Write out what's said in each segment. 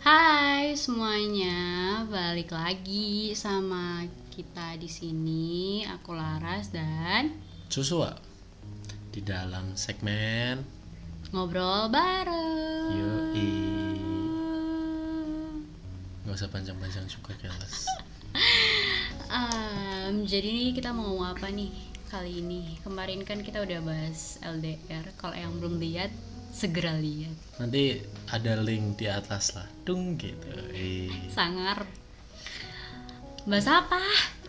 Hai semuanya, balik lagi sama kita di sini. Aku Laras dan Joshua di dalam segmen ngobrol bareng. Yoi. Gak usah panjang-panjang juga kelas. Jadi nih kita mau ngomong apa nih kali ini? Kemarin kan kita udah bahas LDR. Kalau yang belum lihat, segera lihat. Nanti ada link di atas lah, dung gitu. Sangar. Bahas apa?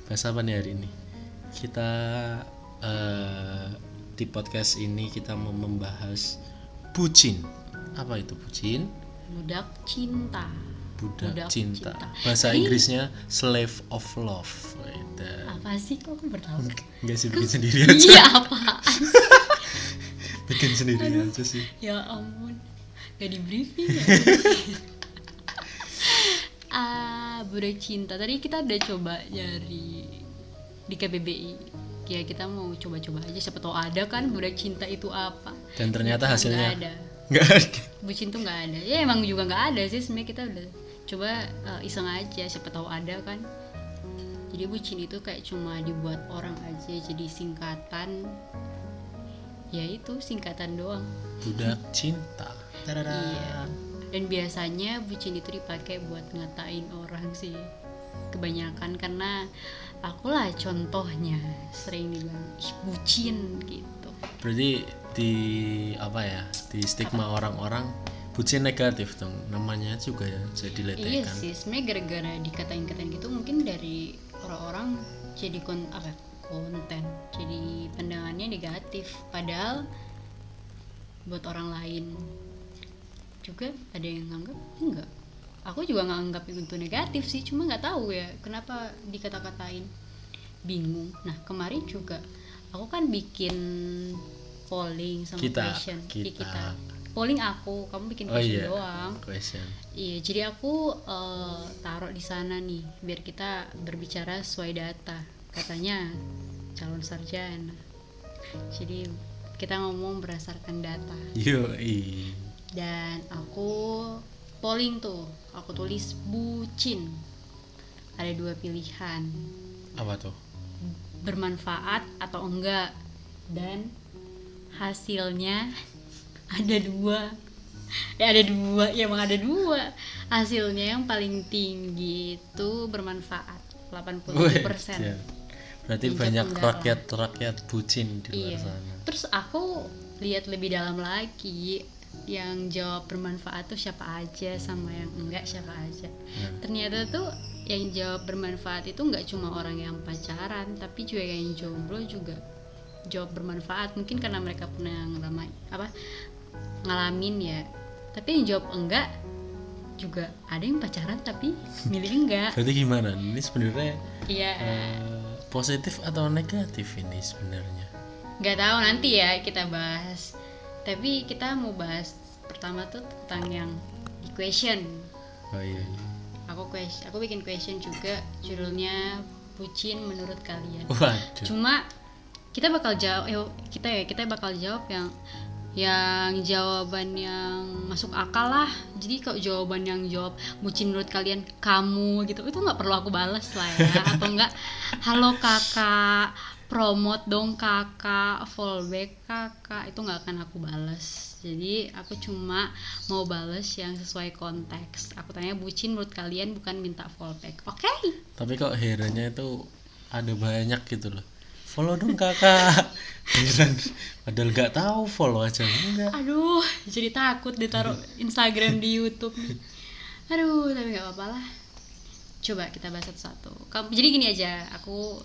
Bahas apa nih hari ini? Kita di podcast ini kita mau membahas bucin. Apa itu bucin? Budak cinta. Budak cinta. Bahasa Inggrisnya slave of love. Apa sih kok aku bertahu? Enggak sih, bikin sendiri aja. Iya apaan? Bikin sendiri aja sih. Ya ampun, gak di briefing ya. Budak cinta. Tadi kita udah coba nyari di KBBI. Ya kita mau coba-coba aja, siapa tahu ada kan budak cinta itu apa. Dan ternyata hasilnya nggak ada. Nggak ada. Bucin tuh nggak ada. Ya emang juga nggak ada sih. Sebenarnya kita udah coba iseng aja, siapa tahu ada kan. Jadi bucin itu kayak cuma dibuat orang aja, jadi singkatan. Ya itu singkatan doang. Budak cinta. Tadada. Iya. Dan biasanya bucin itu dipakai buat ngatain orang sih. Kebanyakan karena akulah contohnya sering dibilang ih bucin gitu. Berarti di apa ya? Di stigma orang-orang bucin negatif dong. Namanya juga ya jadi ledekan. Iya sih, sebenarnya gara-gara dikatain-katain gitu mungkin dari orang-orang jadi konten, jadi pandangannya negatif. Padahal buat orang lain juga ada yang nganggap enggak. Aku juga nggak anggap itu negatif sih, cuma nggak tahu ya kenapa dikata-katain, bingung. Nah kemarin juga aku kan bikin polling sama question. Kita polling aku, kamu bikin question doang. Question. Iya, jadi aku taruh di sana nih biar kita berbicara sesuai data. Katanya calon sarjana. Jadi kita ngomong berdasarkan data. Yoi. Dan aku polling tuh, aku tulis bucin. Ada 2 pilihan. Apa tuh? Bermanfaat atau enggak. Dan hasilnya ada 2. Ya emang ada 2. Hasilnya yang paling tinggi itu bermanfaat 87%. Ya. Berarti banyak rakyat bucin di luar sana. Terus aku lihat lebih dalam lagi, yang jawab bermanfaat tuh siapa aja sama yang enggak siapa aja. Ternyata tuh yang jawab bermanfaat itu enggak cuma orang yang pacaran, tapi juga yang jomblo juga jawab bermanfaat. Mungkin karena mereka pernah ngalamin ya. Tapi yang jawab enggak juga ada yang pacaran tapi milih enggak. Berarti gimana? Ini sebenarnya Iya. Positif atau negatif ini sebenarnya? Nggak tahu, nanti ya kita bahas. Tapi kita mau bahas pertama tuh tentang yang question. Oh iya. Aku bikin question juga, judulnya bucin menurut kalian. Waduh. Cuma kita bakal jawab kita bakal jawab yang jawaban yang masuk akal lah. Jadi kalau jawaban yang jawab bucin menurut kalian kamu gitu, itu nggak perlu aku balas lah ya. Atau enggak halo kakak, promote dong kakak, fallback kakak, itu nggak akan aku balas. Jadi aku cuma mau balas yang sesuai konteks. Aku tanya bucin menurut kalian, bukan minta fallback. Oke? Tapi kok herannya itu ada banyak gitu loh. Follow dong kakak. Heran. Padahal nggak tahu, follow aja enggak. Aduh, jadi takut ditaruh Instagram di YouTube nih. Aduh, tapi nggak apa-apa lah. Coba kita bahas satu-satu. Jadi gini aja, aku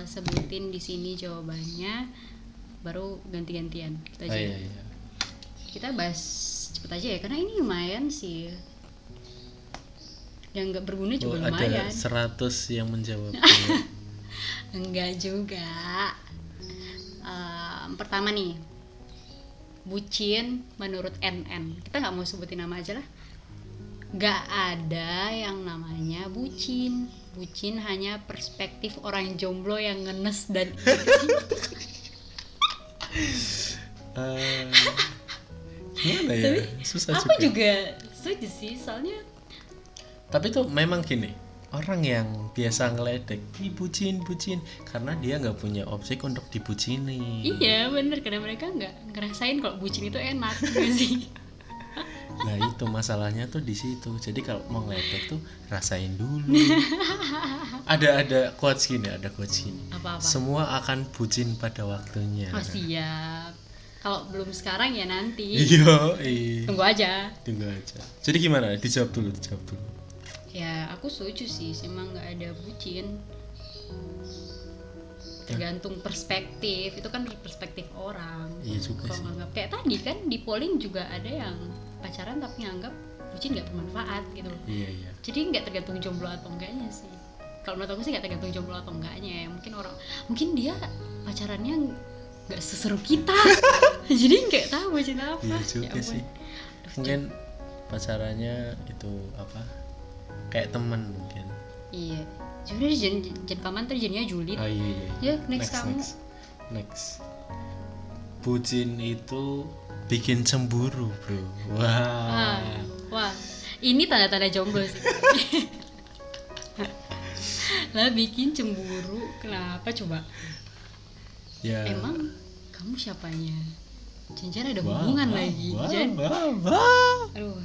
sebutin di sini jawabannya, baru ganti-gantian. Kita aja. Iya. Kita bahas cepet aja ya, karena ini lumayan sih. Yang nggak berguna juga lumayan. Ada 100 yang menjawab. Enggak juga. Pertama nih, bucin menurut NN. Kita nggak mau sebutin nama aja lah. Nggak ada yang namanya bucin. Bucin hanya perspektif orang jomblo yang ngenes dan Gimana ya? Susah aku juga. juga setuju sih, soalnya Tapi tuh memang gini, orang yang biasa ngeledek, "Ih, bucin karena dia nggak punya objek untuk dibucini. Iya bener, karena mereka nggak ngerasain kalau bucin itu enak gitu sih. Nah itu masalahnya tuh di situ. Jadi kalau mau ngeledek tuh rasain dulu. ada quotes gini. Apa-apa? Semua akan bucin pada waktunya. Oh siap. Kalau belum sekarang ya nanti. Iya. Tunggu aja. Jadi gimana? Dijawab dulu. Ya aku setuju sih, emang nggak ada bucin. Tergantung perspektif, itu kan perspektif orang. Iya juga Kalau sih. nganggap kayak tadi kan di polling juga ada yang pacaran tapi nganggap bucin nggak bermanfaat gitu. Iya. Jadi nggak tergantung jomblo atau enggaknya sih. Kalau menurut aku sih nggak tergantung jomblo atau enggaknya ya. Mungkin dia pacarannya nggak seseru kita. Jadi nggak tahu bucin apa. Iya juga Ya ampun. sih. Mungkin pacarannya itu apa? Kayak teman mungkin. Iya. Sebenarnya jen paman tuh jadinya julid. Oh iya. Ya, next kamu. Next. Bucin itu bikin cemburu, bro. Wah. Wah, ini tanda-tanda jomblo sih. Lah bikin cemburu, kenapa coba? Ya. Emang kamu siapanya? Jangan ada hubungan lagi. Jan. Aduh.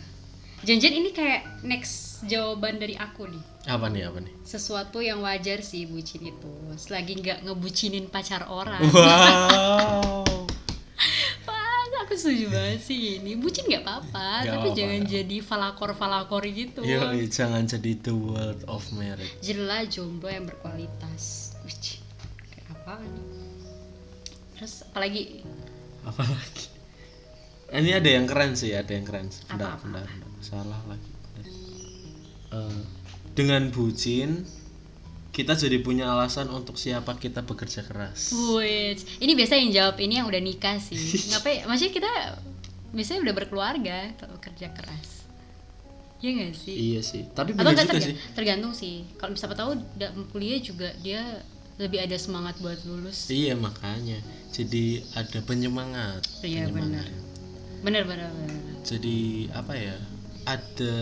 Janjian ini kayak next jawaban dari aku nih. Apa nih? Sesuatu yang wajar sih bucin itu. Selagi nggak ngebucinin pacar orang. Wow. Wah, aku setuju banget sih ini. Bucin nggak apa-apa, Nggak tapi apa-apa. jangan jadi falakor gitu. Yoi, jangan jadi the world of marriage. Jadilah jomblo yang berkualitas. Wih, kayak apaan nih? Terus apalagi? Ini ada yang keren sih. Apa? Bentar. Salah lagi. Dengan bucin kita jadi punya alasan untuk siapa kita bekerja keras. Wih, ini biasa yang jawab ini yang udah nikah sih. Ngapain? Maksudnya kita biasanya udah berkeluarga kalau kerja keras. Iya nggak sih? Iya sih. Tapi Atau benar nggak juga sih. tergantung sih. Kalau siapa tahu kuliah juga dia lebih ada semangat buat lulus. Iya makanya. Jadi ada penyemangat. Iya benar. Jadi apa ya? Ada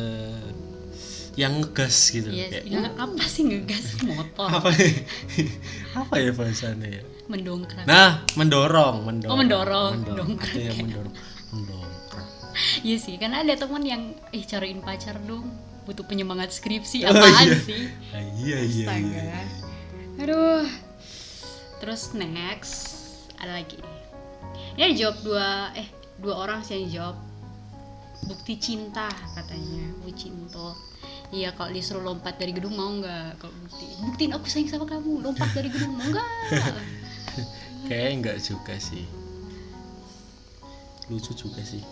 yang ngegas gitu. Iya, Kayak, apa sih ngegas motor? apa ya bahasanya ya? Mendongkrak. Nah, mendorong. Oh, mendorong. Ada yang mendongkrak. Iya sih, karena ada teman yang cariin pacar dong, butuh penyemangat skripsi. Oh, Apaan iya. sih? Iya. Astaga. Aduh. Terus next ada lagi. Ini ada jawab dua orang sih yang jawab. Bukti cinta katanya, cinta. Iya, kalau disuruh lompat dari gedung mau nggak? Kalau buktiin aku sayang sama kamu, lompat dari gedung mau nggak? Kayaknya enggak juga sih. Lucu juga sih.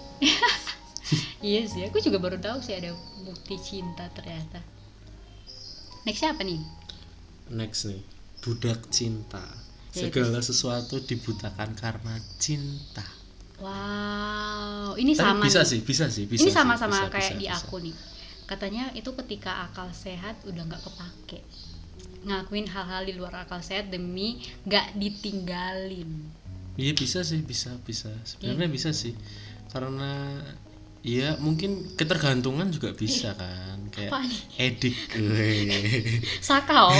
Iya sih, aku juga baru tahu sih ada bukti cinta ternyata. Next apa nih? Next nih, budak cinta. Ya, Segala sesuatu dibutakan karena cinta. Wow, ini Tapi sama bisa nih. sih. Ini sama-sama bisa, kayak di bisa. aku nih. Katanya itu ketika akal sehat udah nggak kepake, ngakuin hal-hal di luar akal sehat demi nggak ditinggalin. Iya bisa sih, bisa. Sebenarnya bisa sih. Karena ya mungkin ketergantungan juga bisa kan. Kayak Apaan nih? edik. Sakau.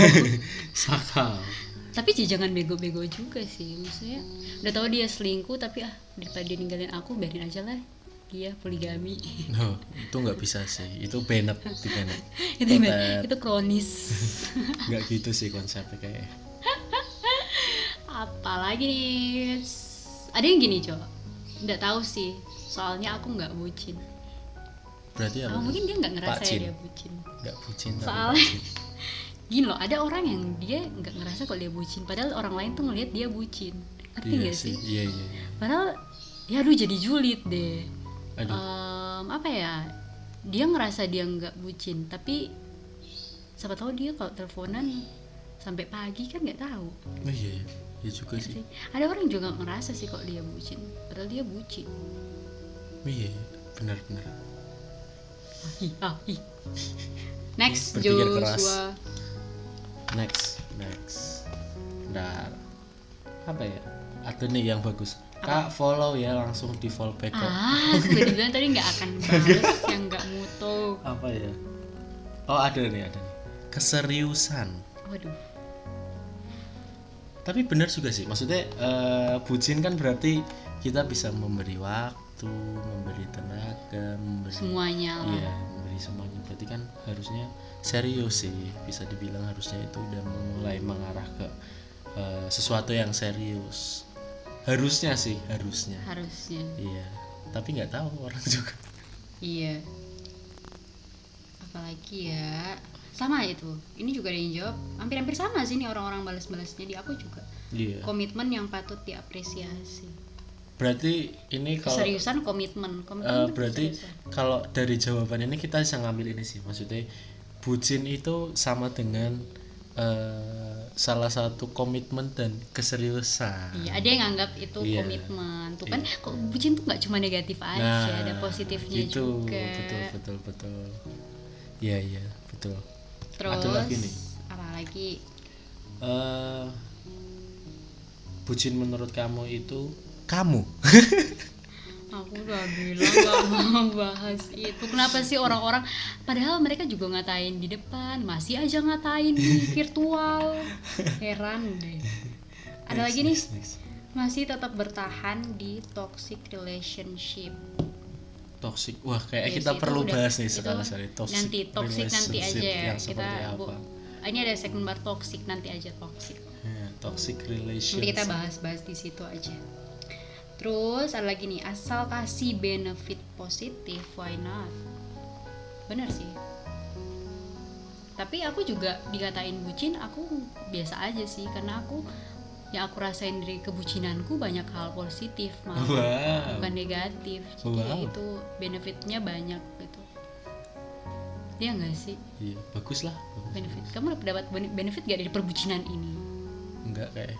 Sakal. Tapi jangan bego-bego juga sih, maksudnya udah tahu dia selingkuh tapi daripada dia ninggalin aku biarin aja lah, dia poligami. No, itu nggak bisa sih. Itu Bennett, di Bennett. itu kronis. Nggak gitu sih konsepnya kayak. Apalagi nih, ada yang gini coba, nggak tahu sih, soalnya aku nggak bucin. Berarti apa? Mungkin dia nggak ngerasa Pak ya Jin. dia bucin. Nggak bucin tapi Soalnya- Pak Jin. Gini loh, ada orang yang dia nggak ngerasa kalau dia bucin, padahal orang lain tuh ngelihat dia bucin. Ngerti Iya nggak sih? Iya. Padahal ya aduh jadi julid deh. Aduh. Apa ya? Dia ngerasa dia nggak bucin, tapi siapa tahu dia kalau teleponan sampai pagi kan nggak tahu. Oh iya. Iya juga Ya sih. sih? Ada orang juga nggak ngerasa sih kalau dia bucin, padahal dia bucin. Iya, benar. Next, Berpikir keras. Joshua. Next. Bentar. Apa ya? Ada nih yang bagus. Kak follow ya, langsung di follow back kok. Sudah dibilang tadi nggak akan balas yang nggak mutu. Apa ya? Oh ada nih. Keseriusan. Waduh. Tapi benar juga sih, maksudnya bucin kan berarti kita bisa memberi waktu, memberi tenaga, memberi Semuanya lah. iya, memberi semuanya. Berarti kan harusnya serius sih, bisa dibilang harusnya itu udah mulai mengarah ke sesuatu yang serius. Harusnya sih, harusnya. Iya, tapi nggak tahu orang juga. Iya. Apalagi ya, sama itu. Ini juga ada yang jawab hampir-hampir sama sih nih orang-orang balas-balasnya di aku juga. Iya. Komitmen yang patut diapresiasi. Berarti ini kalau Keseriusan komitmen itu berarti keseriusan. kalau dari jawaban ini kita bisa ngambil ini sih, maksudnya bucin itu sama dengan salah satu komitmen dan keseriusan. Iya, ada yang anggap itu Iya. komitmen. Tuh kan Iya. kok bucin tuh nggak cuma negatif aja, ada positifnya gitu, juga. betul. Iya, betul. Terus Ada lagi nih. apa lagi? Bucin menurut kamu itu kamu. Aku udah bilang gak mau bahas itu. Kenapa sih orang-orang padahal mereka juga ngatain di depan, masih aja ngatain di virtual. Heran deh. Ada lagi nih, Next. masih tetap bertahan di toxic relationship. Toxic. Wah, kayak Yes, kita itu perlu udah- bahas nih itu sekali toxic. Nanti toxic nanti aja relationship ya. yang Kita seperti apa? ini ada segmen bar toxic, nanti aja toxic. Ya, toxic relationship. Nanti kita bahas-bahas di situ aja. Terus ada lagi nih, asal kasih benefit positif, why not? Bener sih. Tapi aku juga dikatain bucin, aku biasa aja sih, karena yang aku rasain dari kebucinanku banyak hal positif malah, Wow. bukan negatif. Jadi Wow. itu benefitnya banyak gitu. Iya nggak sih? Iya, bagus lah. Benefit. Kamu dapat benefit gak dari perbucinan ini? Enggak kayak.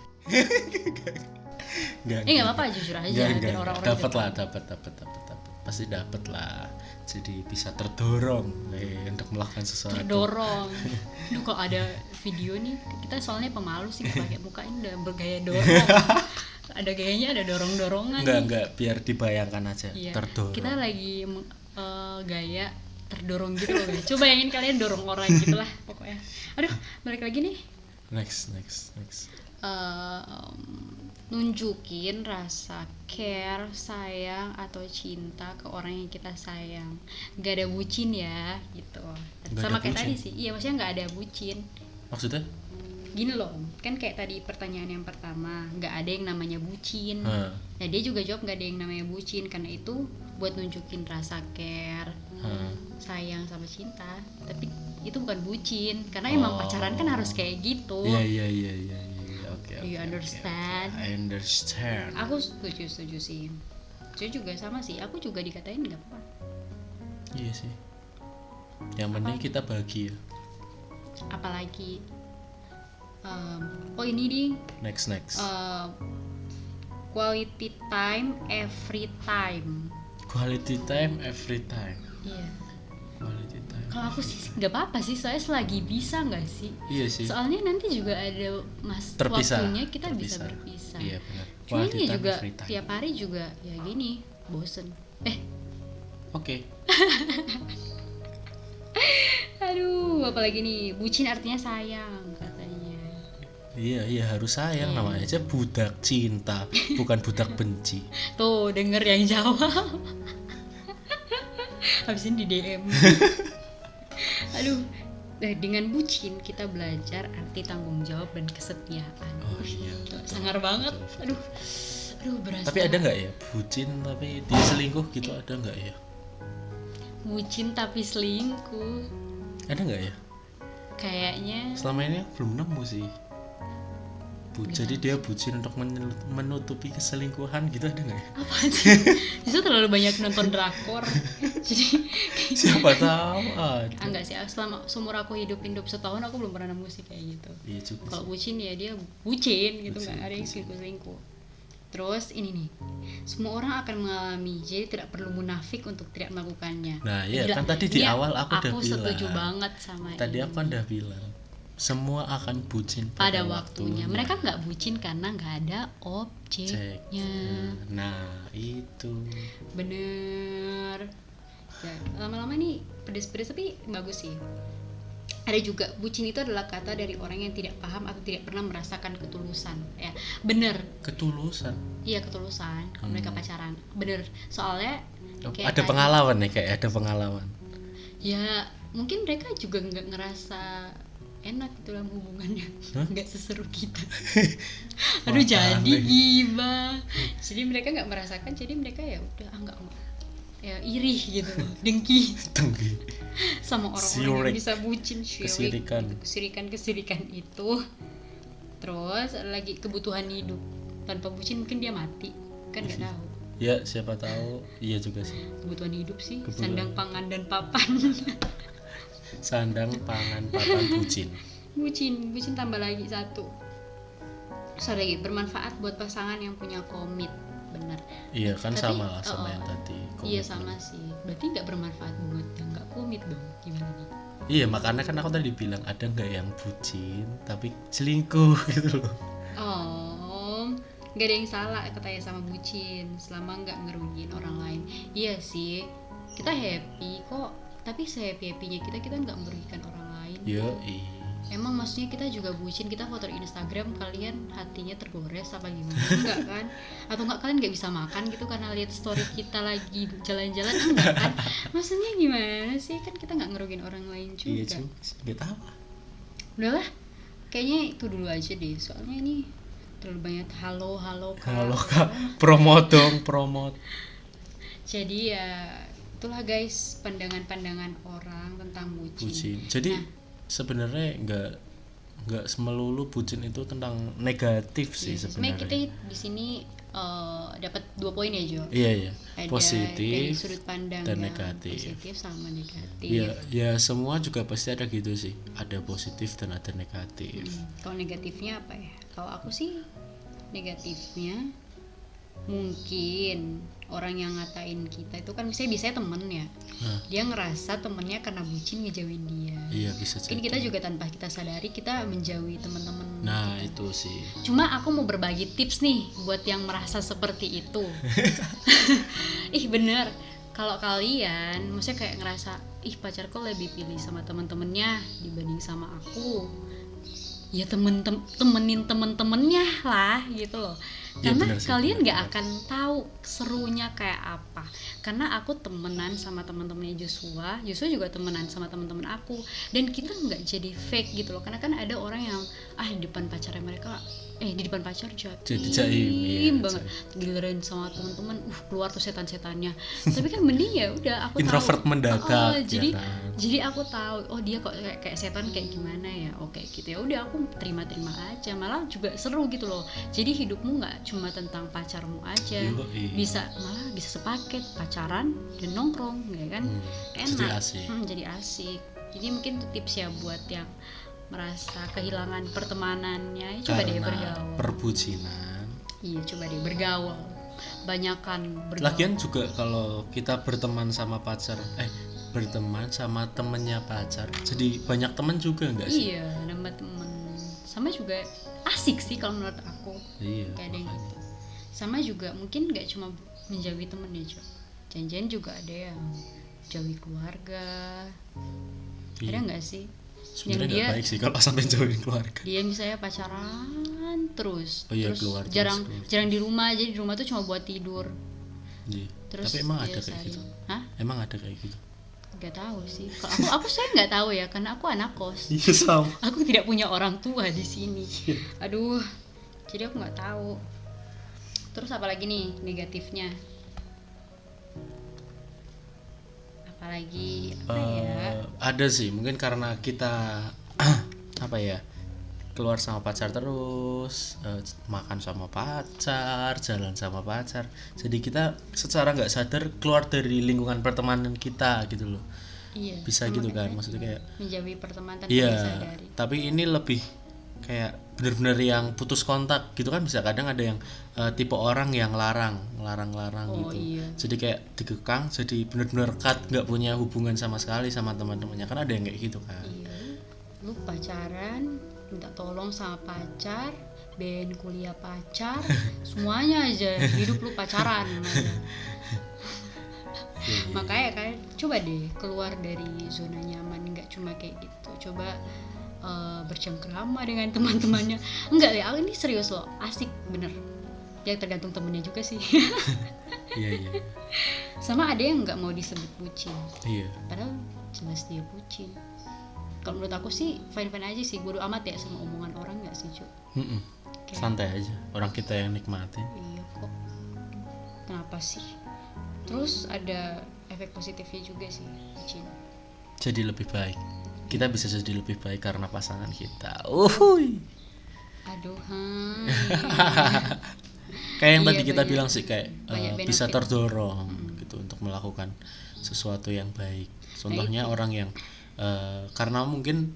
Enggak. Nggak apa-apa, jujur aja biar orang-orang Dapat juga lah, dapat. Pasti dapat lah. Jadi bisa terdorong untuk melakukan sesuatu. terdorong. Duh, kalau ada video nih, kita soalnya pemalu sih nggak pakai muka, ini udah bergaya dorong. Ada gayanya, ada dorong-dorongan nih. Enggak, biar dibayangkan aja. Iya. Terdorong. Kita lagi gaya terdorong gitu loh guys. Coba bayangin kalian dorong orang gitu lah pokoknya. Aduh, balik lagi nih. Next. Nunjukin rasa care, sayang atau cinta ke orang yang kita sayang. Gak ada bucin ya gitu. Nggak Sama ada kayak bucin? tadi sih. Iya, maksudnya gak ada bucin. Maksudnya? Gini loh, kan kayak tadi pertanyaan yang pertama, nggak ada yang namanya bucin. Hah. Nah, dia juga jawab nggak ada yang namanya bucin, karena itu buat nunjukin rasa care, sayang sama cinta. Tapi itu bukan bucin, karena emang pacaran kan harus kayak gitu. Iya. Oke. Do you understand? I understand. Aku setuju sih. Saya juga sama sih, aku juga dikatain nggak apa. Iya sih. Yang penting kita bahagia. Apalagi oh ini nih, Next. quality time every time. Quality time every time. Iya. Quality time. Kalau aku sih nggak apa-apa sih, soalnya selagi bisa nggak sih. Iya sih. Soalnya nanti juga ada Terpisah. waktunya kita bisa berpisah. Iya benar. Cuman Quality ya time juga every time. tiap hari juga ya gini, bosen. Oke. Aduh, apalagi nih, bucin artinya sayang katanya. Iya harus sayang, namanya aja budak cinta, bukan budak benci. Tuh, denger yang jawab. Habis ini di DM. Aduh, dengan bucin kita belajar arti tanggung jawab dan kesetiaan. Oh iya. Sangar banget. Aduh, berasa. Tapi ada nggak ya bucin tapi dia selingkuh gitu, ada nggak ya? Bucin tapi selingkuh. Ada nggak ya? Kayaknya Selama ini aku belum nemu sih. Jadi dia bucin untuk menutupi keselingkuhan gitu, ada nggak ya? apa sih? Justru terlalu banyak nonton drakor. Jadi Siapa tahu ada. enggak sih, selama seumur aku hidup setahun aku belum pernah nemu sih kayak gitu. Iya juga. Kalau sih. bucin ya dia bucin gitu, Bucin, nggak ada yang bucin. selingkuh. Terus ini nih, semua orang akan mengalami, jadi tidak perlu munafik untuk tidak melakukannya. Nah iya Gila, kan tadi di ini awal aku udah bilang. setuju banget sama Tadi ini. aku kan udah bilang semua akan bucin Pada waktunya. Mereka nggak bucin karena nggak ada Cek. objeknya. Nah itu. Bener ya, lama-lama nih pedes-pedes tapi bagus sih. Ada juga bucin itu adalah kata dari orang yang tidak paham atau tidak pernah merasakan ketulusan. Ya, bener. Ketulusan. Iya, ketulusan kalau mereka pacaran. Bener. Soalnya kayak ada tadi, pengalaman nih, kayak ada pengalaman. ya mungkin mereka juga nggak ngerasa enak gitu dalam hubungannya, nggak seseru kita. Aduh, jadi gibah. Jadi mereka nggak merasakan, jadi mereka ya udah nggak, ya iri gitu loh, dengki sama orang-orang yang bisa bucin, kesirikan itu. Terus lagi kebutuhan hidup, tanpa bucin mungkin dia mati, kan nggak tahu. Ya siapa tahu. Iya juga sih, kebutuhan hidup sih, sandang pangan dan papan. Sandang pangan papan bucin tambah lagi satu. Sorry, bermanfaat buat pasangan yang punya komit. Bener. Iya kan. Tapi, sama lah sama yang tadi komit. Iya sama sih, berarti nggak bermanfaat buat yang nggak komit dong, gimana nih? Iya, makanya kan aku tadi bilang ada nggak yang bucin tapi selingkuh gitu loh. Oh, nggak ada yang salah katanya sama bucin selama nggak ngerugiin orang lain. Iya sih, kita happy kok, tapi se-happy-happynya kita nggak merugikan orang lain. Iya. Emang maksudnya kita juga bucin, kita foto di Instagram kalian hatinya tergores apa gimana? Enggak kan? Atau enggak kalian nggak bisa makan gitu karena lihat story kita lagi jalan-jalan? Enggak kan? Maksudnya gimana sih? Kan kita nggak ngerugiin orang lain juga. Iya juga, nggak tahu. Udahlah, kayaknya itu dulu aja deh. Soalnya ini terlalu banyak halo kak. Promote. Jadi ya itulah guys, pandangan-pandangan orang tentang bucin. Jadi sebenarnya nggak semelulu bucin itu tentang negatif sih sebenarnya. Kita di sini dapat 2 poin ya Jo. Iya. Ada positif dari sudut pandang dan yang negatif. Positif sama negatif. Ya semua juga pasti ada gitu sih. Ada positif dan ada negatif. Kalau negatifnya apa ya? Kalau aku sih negatifnya mungkin orang yang ngatain kita itu kan biasanya temen ya. Dia ngerasa temennya karena bucin ngejauhin dia. Iya, bisa jadi. Mungkin kita juga tanpa kita sadari kita menjauhi teman-teman. Nah kita. itu sih. Cuma aku mau berbagi tips nih buat yang merasa seperti itu. Bener. Kalau kalian maksudnya kayak ngerasa pacarku lebih pilih sama teman-temannya dibanding sama aku, ya temenin temen-temennya lah gitu loh. Karena ya, kalian nggak akan tahu serunya kayak apa. Karena aku temenan sama teman-temannya Joshua juga temenan sama teman-teman aku, dan kita nggak jadi fake gitu loh. Karena kan ada orang yang di depan pacarnya mereka di depan pacar jadi jaim banget, giliran sama teman-teman keluar tuh setan-setannya. Tapi kan mending ya udah aku introvert tahu. mendadak. Jadi aku tahu dia kok kayak setan kayak gimana ya. Oke gitu ya udah, aku terima aja, malah juga seru gitu loh. Jadi hidupmu nggak cuma tentang pacarmu aja, bisa sepaket pacaran dan nongkrong ya kan. Enak, jadi asik. Jadi mungkin itu tips ya buat yang merasa kehilangan pertemanannya, coba deh bergaul. Perbucinan. Iya, coba deh bergaul. Banyakan bergaul. Lagian juga kalau kita berteman sama pacar, berteman sama temennya pacar, jadi banyak teman juga nggak sih? Iya, nambah temen. Sama juga asik sih kalau menurut aku. Iya. Kayak gitu. Sama juga mungkin nggak cuma menjauhi temen ya, janjian juga ada yang jauhi keluarga. Ada nggak sih? Sebenarnya nggak baik sih kalau sampai jauhin keluarga. Dia misalnya pacaran terus keluar jarang di rumah, jadi di rumah tuh cuma buat tidur. Iya. Tapi emang ada kayak gitu? Emang ada kayak gitu? Gak tahu sih. Kalau aku saya nggak tahu ya, karena aku anak kos. Iya sama. Aku tidak punya orang tua di sini. Aduh, jadi aku nggak tahu. Terus apa lagi nih negatifnya? Apalagi ya? Ada sih, mungkin karena kita keluar sama pacar terus, makan sama pacar, jalan sama pacar, jadi kita secara nggak sadar keluar dari lingkungan pertemanan kita gitu loh. Iya, bisa gitu kan, maksudnya kayak menjauhi pertemanan tanpa disadari. Tapi ini lebih kayak benar-benar yang putus kontak gitu kan. Bisa kadang ada yang tipe orang yang larang gitu. Iya. Jadi kayak dikekang, jadi benar-benar cut, nggak punya hubungan sama sekali sama teman-temannya, kan ada yang kayak gitu kan. Iya. Lu pacaran minta tolong sama pacar, biayain kuliah pacar, semuanya aja hidup lu pacaran. Makanya kan coba deh keluar dari zona nyaman, nggak cuma kayak gitu, coba bercengkrama dengan teman-temannya. Enggak ya, ini serius loh, asik bener. Ya tergantung temennya juga sih. Iya. Sama ada yang nggak mau disebut bucin, Iya. padahal jelas dia bucin. Kalau menurut aku sih fine-fine aja sih, bodo amat ya sama omongan orang, nggak sih Cuk? Santai aja, orang kita yang nikmatin. Iya kok, kenapa sih? Terus ada efek positifnya juga sih bucin. Jadi lebih baik, kita bisa jadi lebih baik karena pasangan kita. Uhuy. Aduh, Kayak yang Iya, tadi kita banyak- bilang sih, kayak banyak bisa benefit. terdorong gitu untuk melakukan sesuatu yang baik. Contohnya orang yang karena mungkin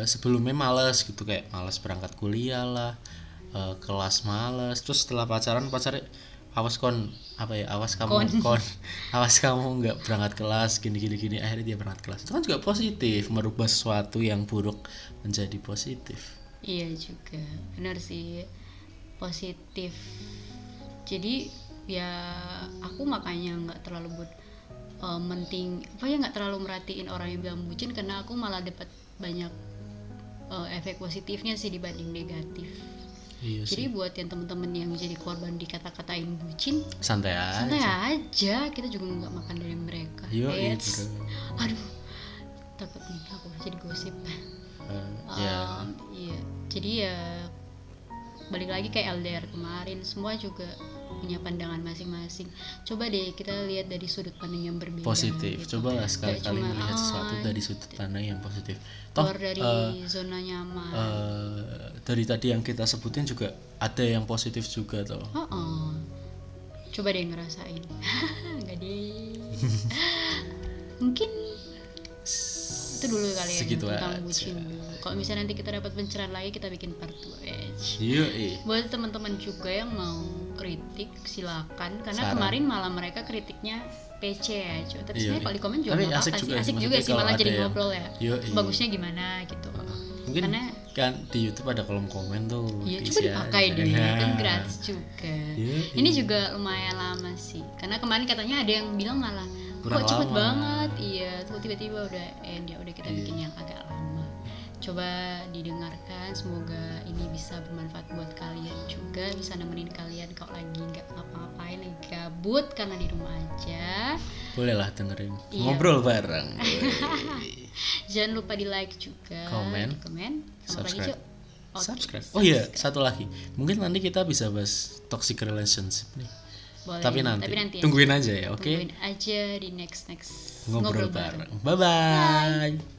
sebelumnya malas gitu, kayak malas berangkat kuliah lah, kelas malas, terus setelah pacarnya awas kamu nggak berangkat kelas gini, akhirnya dia berangkat kelas. Itu kan juga positif, merubah sesuatu yang buruk menjadi positif. Iya juga, benar sih, positif. Jadi ya aku makanya nggak terlalu nggak terlalu merhatiin orang yang bilang bucin, karena aku malah dapat banyak efek positifnya sih dibanding negatif. Iya Jadi sih, buat yang temen-temen yang jadi korban dikata-katain bucin, santai santai aja. aja, kita juga nggak makan dari mereka. Yoi, Eits. bro. Aduh, takut nih aku jadi gosip. Ya, Iya, jadi ya balik lagi kayak LDR kemarin, semua juga punya pandangan masing-masing. Coba deh kita lihat dari sudut pandang yang berbeda. positif. gitu. Cobalah Nggak sekali-kali cuma, melihat sesuatu dari sudut pandang yang positif. Toh keluar dari zona nyaman. dari tadi yang kita sebutin juga ada yang positif juga toh. Coba deh ngerasain. Enggak deh. Mungkin itu dulu kali ya Segitu tentang aja. bucin dulu. Kalau misalnya nanti kita dapat pencerahan lagi, kita bikin part 2. Yoi. Buat teman-teman juga yang mau kritik silakan, karena Saran. kemarin malah mereka kritiknya PC ya cuy. Tapi Iya, sebenarnya kalau di komen juga tapi nggak asik apa-apa juga sih, sih, asik juga maksudnya sih, kalau malah ada jadi yang- ngobrol ya. Yoi. Bagusnya gimana gitu. Mungkin Karena kan di YouTube ada kolom komen tuh. iya, coba isi dipakai aja. deh, Nah. kan gratis juga. Yoi. Ini juga lumayan lama sih, karena kemarin katanya ada yang bilang malah Kurang kok cepet lama. banget. Iya, tuh tiba-tiba udah end ya, udah kita Iya. bikin yang agak lama. Coba didengarkan, semoga ini bisa bermanfaat buat kalian juga, bisa nemenin kalian kalau lagi nggak ngapa-ngapain, lagi gabut karena di rumah aja. Boleh lah dengerin. Iya. Ngobrol bareng. Jangan lupa di like juga, Komen. di komen, sama lagi Subscribe. Cuk. Oke, Subscribe. Oh iya, satu lagi. Mungkin nanti kita bisa bahas toxic relationship nih. boleh. Tapi nanti aja. tungguin aja ya, oke? Tungguin aja di next Ngobrol bareng. Bye bye.